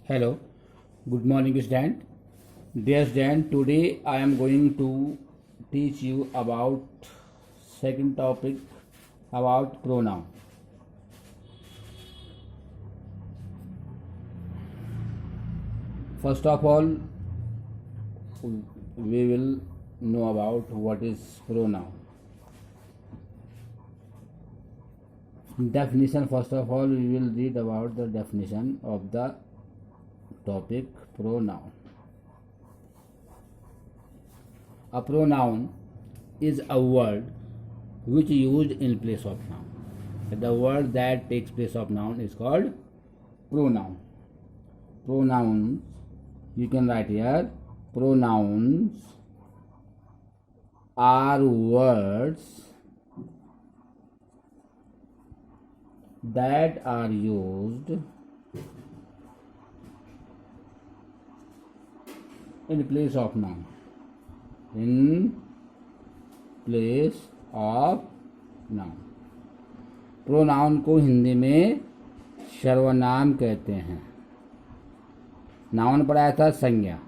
Hello, good morning, student. Dear student, today I am going to teach you about second topic about pronoun. First of all, we will know about what is pronoun. Definition. First of all, we will read about the definition of the topic pronoun. A pronoun is a word which is used in place of noun. The word that takes place of noun is called pronoun. Pronouns, you can write here, pronouns are words that are used in place of noun. In place of noun. Pronoun को हिंदी में सर्वनाम कहते हैं. Noun पढ़ाया था संज्ञा.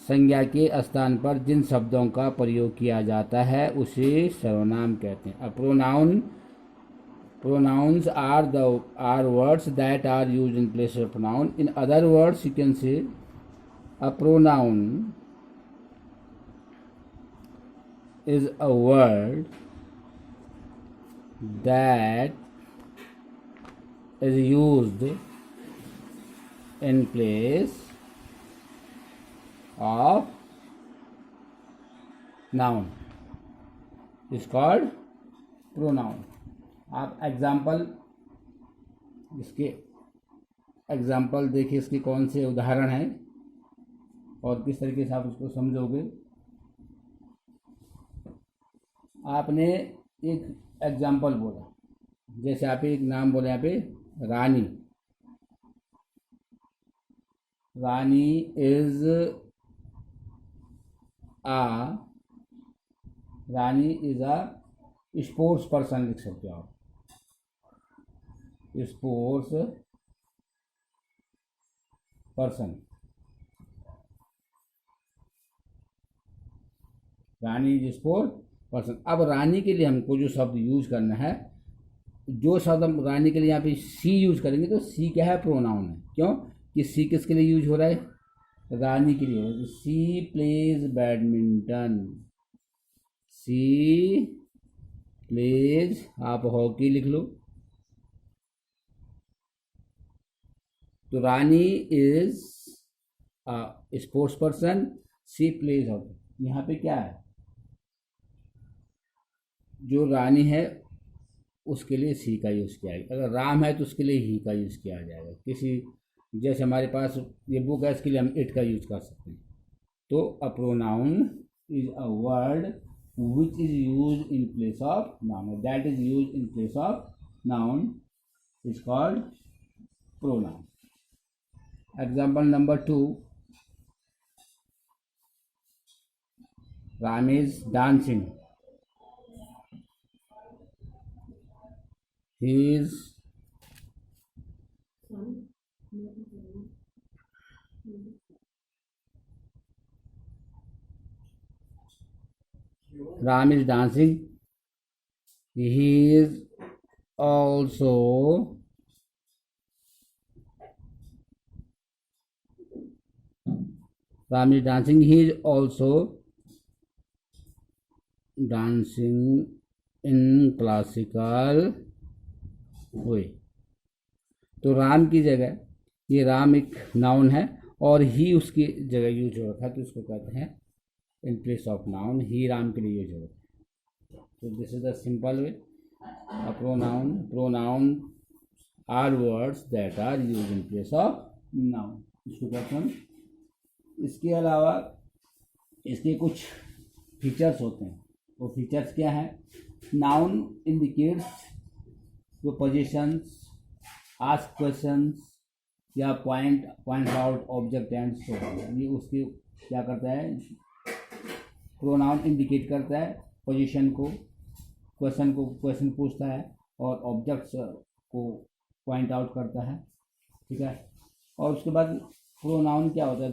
संज्ञा के स्थान पर जिन शब्दों का प्रयोग किया जाता है उसे सर्वनाम कहते हैं. Pronouns are words that are used in place of noun. In other words, you can say a pronoun is a word that is used in place of noun. Is called pronoun. आप इसके example देखिए, इसके कौन से उदाहरण हैं और किस तरीके से आप उसको समझोगे. आपने एक एग्जाम्पल बोला, जैसे आप एक नाम बोले यहाँ पे रानी. रानी इज अ स्पोर्ट्स पर्सन लिख सकते हो आप. Sports person. Rani is sports person. अब रानी के लिए हमको जो शब्द यूज करना है, जो शब्द हम रानी के लिए यहाँ पे सी यूज करेंगे, तो सी क्या है? प्रोनाउन है. क्यों कि सी किसके लिए यूज हो रहा है? रानी के लिए. तो she plays badminton. She plays, आप हॉकी लिख लो. तो Rani is sports person, she plays hockey. यहाँ पे क्या है? जो रानी है उसके लिए सी का यूज़ किया जाएगा. अगर राम है तो उसके लिए ही का यूज़ किया जाएगा. जैसे हमारे पास ये बुक है, इसके लिए हम इट का यूज़ कर सकते हैं. तो a pronoun is a word which is used in place of noun. That is used in place of noun is called pronoun. Example number 2. Ram is dancing. He is Ram is dancing. He is also Ram is dancing. He is also dancing in classical way. तो राम की जगह, ये राम एक noun है और ही उसकी जगह use हो रखा है, तो इसको कहते हैं in place of noun. He Ram के लिए यूज हो रखा है. तो this is the simple way. Pronoun are words that are use in place of noun. इसको कहते हैं. इसके अलावा इसके कुछ फीचर्स होते हैं. वो फीचर्स क्या है? नाउन इंडिकेट्स जो पोजीशंस, आस्क क्वेश्चंस या point out object and so. ये उसके क्या करता है? प्रोनाउन इंडिकेट करता है पोजीशन को, क्वेश्चन पूछता है और ऑब्जेक्ट्स को पॉइंट आउट करता है. ठीक है. और उसके बाद प्रोनाउन क्या होता है,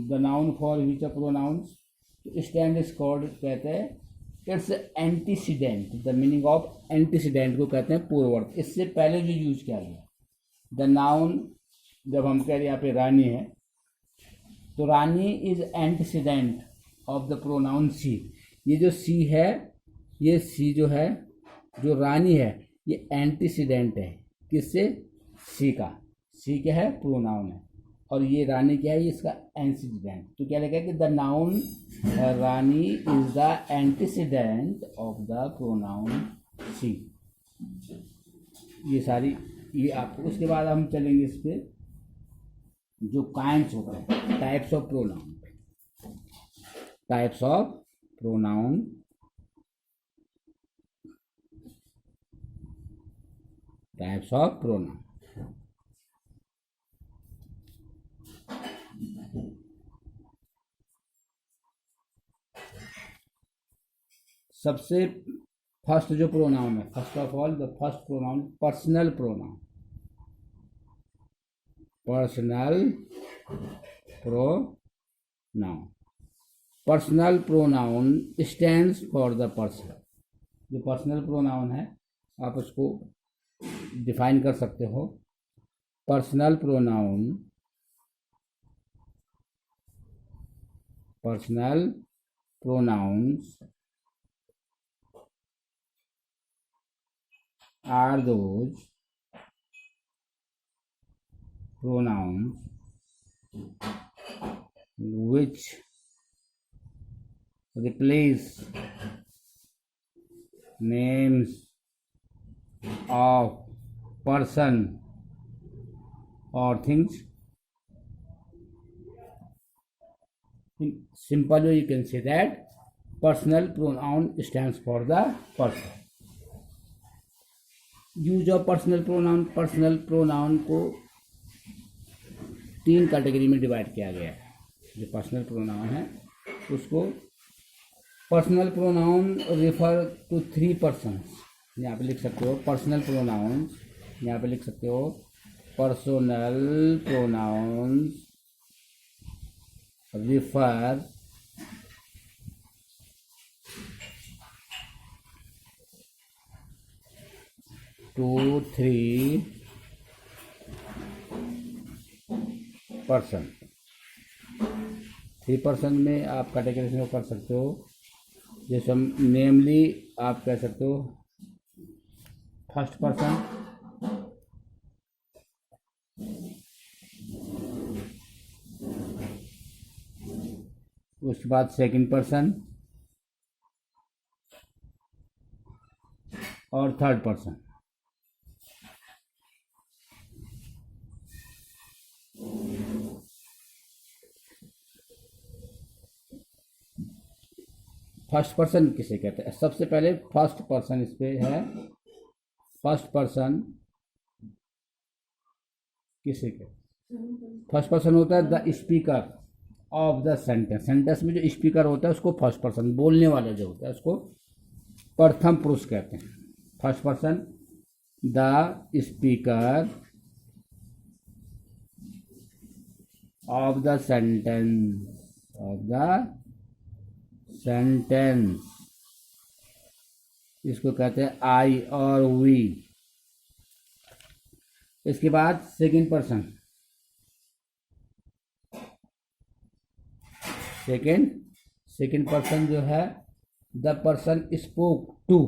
the noun for which a pronouns stand is called, कहते हैं its antecedent. The meaning of antecedent को कहते हैं पूर्ववर्त, इससे पहले जो यूज किया गया। द नाउन, जब हम कह रहे हैं यहाँ पे रानी है, तो Rani is antecedent of the pronoun she. ये जो सी है, ये सी जो है, जो रानी है, ये एंटीसीडेंट है किससे, सी का। सी क्या है, प्रोनाउन है, और ये रानी क्या है, ये इसका एंटीसीडेंट। तो क्या लगेगा कि the noun Rani is the antecedent of the pronoun she. ये सारी, ये आपको, उसके बाद हम चलेंगे इस पे जो काइंड्स होते हैं, types of pronoun. Types of pronoun, types of pronoun. सबसे फर्स्ट जो प्रोनाउन है, first of all the first pronoun personal pronoun. Personal pronoun, personal pronoun stands for the person. जो पर्सनल प्रोनाउन है, आप उसको डिफाइन कर सकते हो। Personal pronoun, personal pronouns are those pronouns which replace names of person or things. In simple way, you can say that personal pronoun stands for the person. Use of personal pronoun, personal pronoun को 3 category में divide किया गया है। जो personal pronoun है उसको, personal pronoun refer to 3 persons. यहाँ पे लिख सकते हो पर्सनल प्रोनाउंस, यहाँ पे लिख सकते हो personal pronouns refer to 3 person. 3 person में आप कैटेगराइजेशन कर सकते हो। जैसे हम नेमली आप कह सकते हो फर्स्ट पर्सन, उसके बाद सेकंड पर्सन और थर्ड पर्सन। फर्स्ट पर्सन किसे कहते हैं? सबसे पहले फर्स्ट पर्सन इस पे है। फर्स्ट पर्सन किसे कहते हैं? फर्स्ट पर्सन होता है the speaker of the sentence. Sentence में जो स्पीकर होता है उसको फर्स्ट पर्सन, बोलने वाला जो होता है उसको प्रथम पुरुष कहते हैं। First person the speaker of the sentence, of the sentence, इसको कहते हैं आई और वी। इसके बाद सेकंड पर्सन, सेकंड पर्सन जो है द पर्सन स्पोक टू,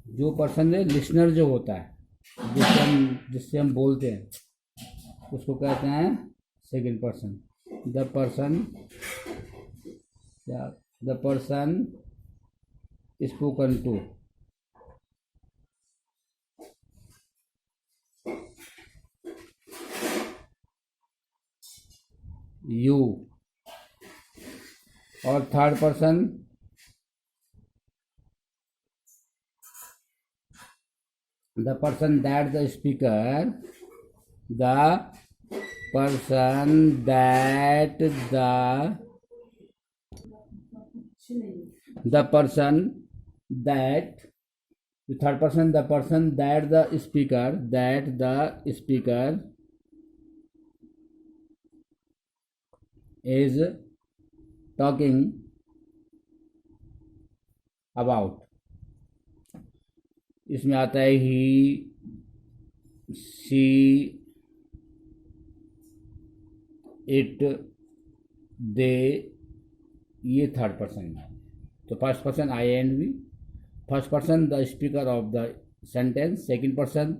जो पर्सन है लिसनर जो होता है, जिससे हम बोलते हैं उसको कहते हैं second person. The person spoken to. You. और third person the person that the speaker, the person that the person that, third person the person that the speaker is talking about, इसमें आता है ही, सी, इट, दे, ये third person में। तो first person I and we, first person the speaker of the sentence, second person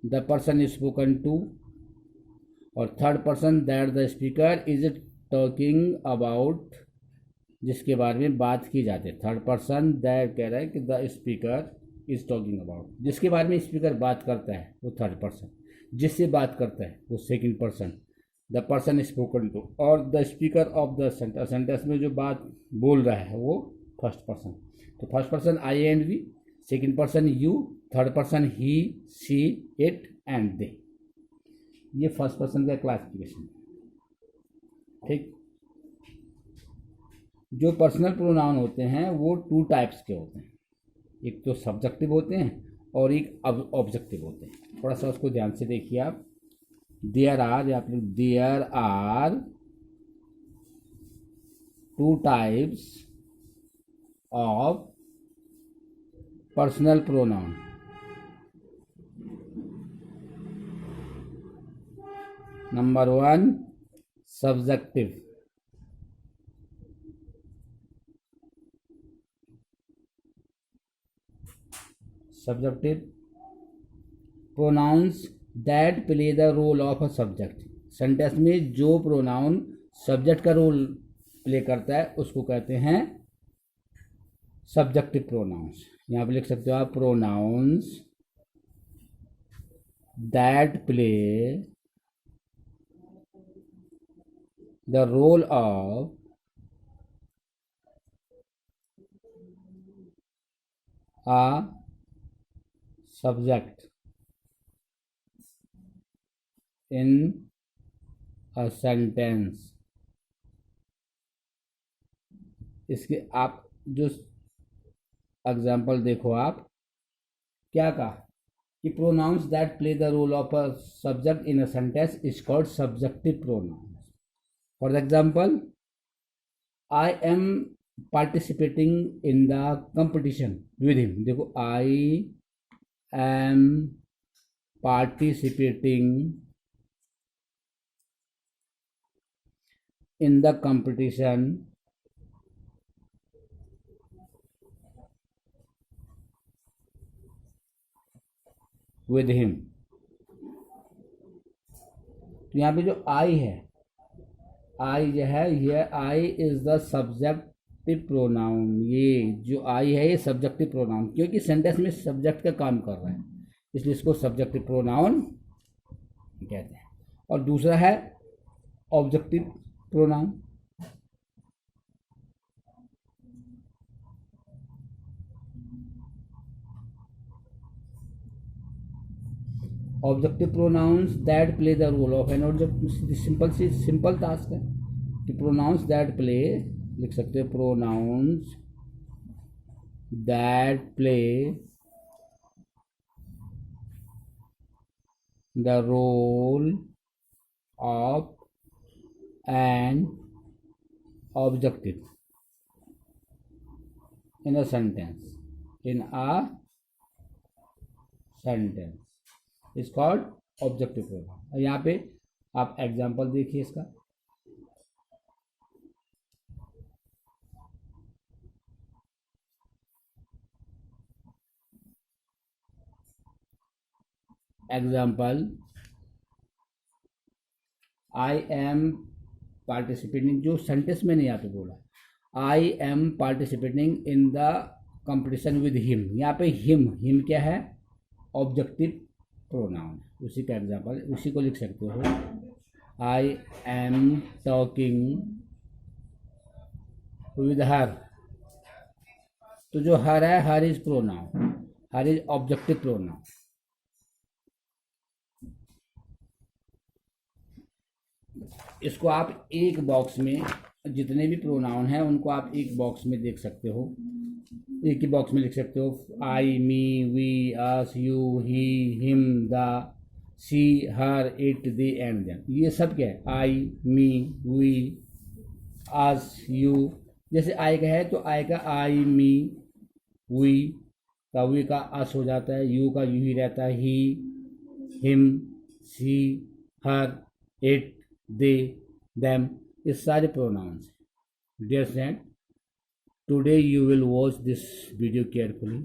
the person spoken to, और third person that the speaker is talking about, जिसके बारे में बात की जाती है। थर्ड पर्सन दैट कह रहा है कि the speaker is talking about, जिसके बारे में स्पीकर बात करता है वो थर्ड पर्सन, जिससे बात करता है वो second person, the person spoken to, और the speaker of the sentence, sentence में जो बात बोल रहा है वो फर्स्ट पर्सन। तो first person I and we, second person you, third person he, she, it and they. ये फर्स्ट पर्सन का क्लासिफिकेशन है। ठीक। जो पर्सनल प्रोनाउन होते हैं वो टू टाइप्स के होते हैं, एक तो सब्जेक्टिव होते हैं और एक ऑब्जेक्टिव होते हैं। थोड़ा सा उसको ध्यान से देखिए आप। देयर आर, या फिर there are two types of personal pronoun. Number one, subjective, subjective pronouns that play the role of a subject। Sentence में जो प्रोनाउन सब्जेक्ट का रोल प्ले करता है उसको कहते हैं सब्जेक्टिव प्रोनाउंस। यहाँ पे लिख सकते हो आप, pronouns that play the role of a subject in a sentence। इसके आप जो एग्जाम्पल देखो, आप क्या कहा कि pronouns that play the role of a subject in a sentence is called subjective pronouns. For example, I am participating in the competition with him. देखो, I am participating in the competition with him. तो यहाँ पे जो आई है, आई जो है, ये I is the subjective pronoun. ये जो आई है ये सब्जेक्टिव प्रोनाउन, क्योंकि सेंटेंस में सब्जेक्ट का काम कर रहा है, इसलिए इसको सब्जेक्टिव प्रोनाउन कहते हैं। और दूसरा है objective pronoun. Objective pronouns that play the role of an object. Simple task है कि प्रोनाउंस दैट प्ले, लिख सकते हो pronouns that play the role of an objective in a sentence, in a sentence is called objective pronoun. यहाँ पे आप example देखिए इसका। एग्जाम्पल, आई एम पार्टिसिपेटिंग, जो सेंटेंस में नहीं यहाँ पे बोला, I am participating in the competition with him. यहाँ पे हिम क्या है? ऑब्जेक्टिव प्रोनाउन, उसी का एग्जाम्पल, उसी को लिख सकते हो। I am talking with her, तो जो हर है, her is pronoun, her is objective pronoun. इसको आप एक बॉक्स में, जितने भी प्रोनाउन हैं उनको आप एक बॉक्स में देख सकते हो, एक ही बॉक्स में लिख सकते हो। I, me, we, us, you, he, him, the, she, her, it, they and them. ये सब क्या है? I, me, we, us, you. जैसे आई का है तो आई का आई, मी, वी का वी का अस हो जाता है, यू का यू ही रहता है, he, him, she, her, it, they, them, ये सारे pronouns. Dear friend, today you will watch this video carefully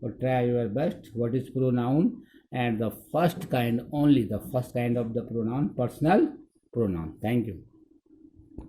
or try your best. What is pronoun? And the first kind, only the first kind of the pronoun, personal pronoun. Thank you.